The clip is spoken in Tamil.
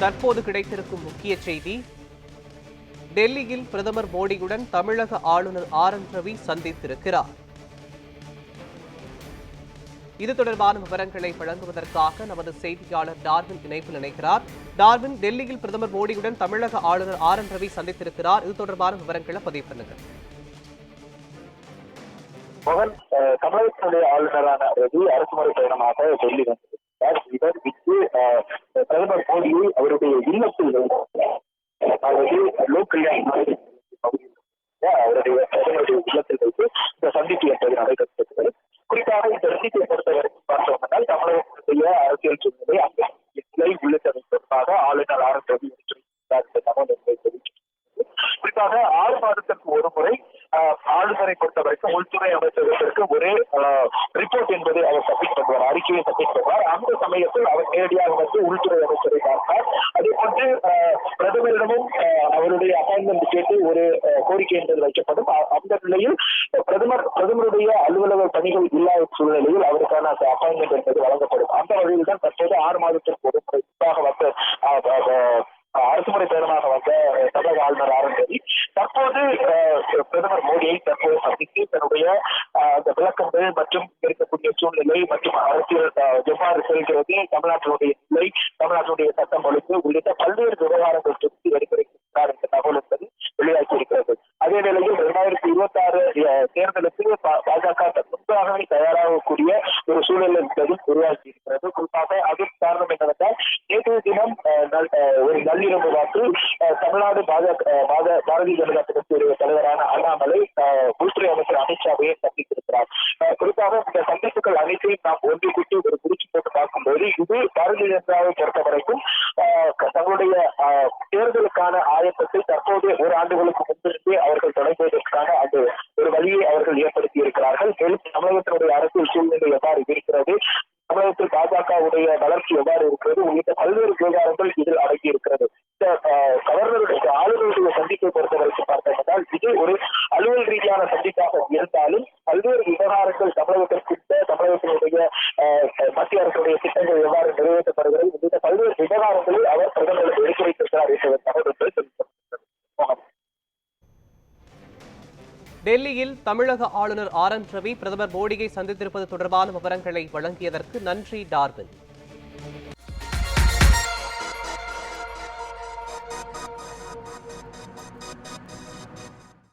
தற்போது கிடைத்திருக்கும் முக்கிய செய்தி, டெல்லியில் பிரதமர் மோடியுடன் தமிழக ஆளுநர் RN ரவி சந்தித்திருக்கிறார். இது தொடர்பான விவரங்களை வழங்குவதற்காக நமது செய்தியாளர் டார்வின் இணைப்பில் இணைக்கிறார். டார்வின், டெல்லியில் பிரதமர் மோடியுடன் தமிழக ஆளுநர் RN ரவி சந்தித்திருக்கிறார். இது தொடர்பான விவரங்களை பதிவு பண்ணுங்க. தமிழகத்தினுடைய ஆளுநரான ரவி அரசுமுறை பயணமாக டெல்லி வந்திருக்கிறார். இவர் இன்று பிரதமர் மோடியை அவருடைய இல்லத்தில் லோக் கல்யாண் பகுதியில் அவருடைய பிரதமருடைய இல்லத்தில் வைத்து இந்த சந்திப்பு என்பது நடைபெற்றது. குறிப்பாக இந்த சந்திப்பை பொறுத்தவரைக்கும் பார்த்தோம்னால் தமிழகத்தினுடைய அரசியல் சூழ்நிலை அங்கே நிலை உள்ளிட்டவை தொடர்பாக ஆளுநர் RN ரவி குறிப்பாக 6 மாதத்திற்கு ஒரு முறை ஆளுநரை பொறுத்தவரைக்கும் உள்துறை அமைச்சகத்திற்கு ஒரே ரிப்போர்ட் என்பதை அவர் சப்மிட் பண்ணுவார், அறிக்கையை சப்மிட் பண்ணுவார். அந்த சமயத்தில் அவர் நேரடியாக வந்து உள்துறை அமைச்சரை பார்த்தார். அதே போன்று பிரதமரிடமும் அவருடைய அப்பாயின்மெண்ட் கேட்டு ஒரு கோரிக்கை என்பது வைக்கப்படும். அந்த நிலையில் பிரதமருடைய அலுவலக பணிகள் இல்லாத சூழ்நிலையில் அவருக்கான அப்பாயின்மெண்ட் என்பது வழங்கப்படும். அந்த வகையில் தான் தற்போது 6 மாதத்திற்கு ஒரு முறையாக வந்து அரசுமுறை பயணமாக வந்த தமிழக ஆளுநர் RN ரவி தற்போது பிரதமர் மோடியை தற்போது சந்தித்து தன்னுடைய அந்த விளக்கங்கள் மற்றும் இருக்கக்கூடிய சூழ்நிலை மற்றும் அரசியல் எவ்வாறு செல்கிறது, தமிழ்நாட்டினுடைய நிலை, தமிழ்நாட்டினுடைய சட்டம் ஒழுங்கு உள்ளிட்ட பல்வேறு விவகாரங்கள் குறித்து எடுத்துரைக்கிறார் என்ற தகவல் என்பது வெளியாகி இருக்கிறது. அதே வேளையில் 2026 தேர்தலுக்கு பாஜக முன்பாகவே தயாராகக்கூடிய ஒரு சூழல் என்பதும் உருவாக்கி இருக்கிறது. குறிப்பாக அதன் காரணம் என்னவென்றால் நேற்றைய தினம் ஒரு நள்ளிரவு வாக்கில் தமிழ்நாடு பாரதிய ஜனதா கட்சியுடைய தலைவரான அண்ணாமலை உள்துறை அமைச்சர் அமித்ஷாவையை சந்தித்திருக்கிறார். குறிப்பாக இந்த சந்திப்புகள் அனைத்தையும் நாம் ஒன்று கூட்டி ஒரு குறிச்சு போட்டு பார்க்கும்போது இது பாரதிய ஜனதாவை பொறுத்தவரைக்கும் தங்களுடைய தேர்தலுக்கான ஆயத்தத்தை தற்போது ஒரு ஆண்டுகளுக்கு முன்பிருந்தே அவர்கள் தொடங்குவதற்கான அந்த ஒரு வழியை அவர்கள் ஏற்படுத்தி இருக்கிறார்கள். மேலும் தமிழகத்தினுடைய அரசியல் சூழ்நிலை எவ்வாறு இருக்கிறது, தமிழகத்தில் பாஜகவுடைய வளர்ச்சி எவ்வாறு இருக்கிறது உள்ளிட்ட பல்வேறு விவகாரங்கள் இதில் அடங்கி இருக்கிறது. இந்த கவர்னருடைய ஆளுநருடைய சந்திப்பை பொறுத்தவரைக்கும் பார்த்தோம்னால் இது ஒரு அலுவல் ரீதியான சந்திப்பாக இருந்தாலும் பல்வேறு விவகாரங்கள் தமிழகத்தினுடைய மத்திய அரசுடைய திட்டங்கள் எவ்வாறு நிறைவேற்றப்படுகிறது உள்ளிட்ட பல்வேறு விவகாரங்களை அவர் பிரதமருக்கு எடுத்துரைத்திருக்கிறார் என்ற தகவல் தெரிவிக்கப்பட்டது. டெல்லியில் தமிழக ஆளுநர் RN ரவி பிரதமர் மோடியை சந்தித்திருப்பது தொடர்பான விவரங்களை வழங்கியதற்கு நன்றி டார்வின்.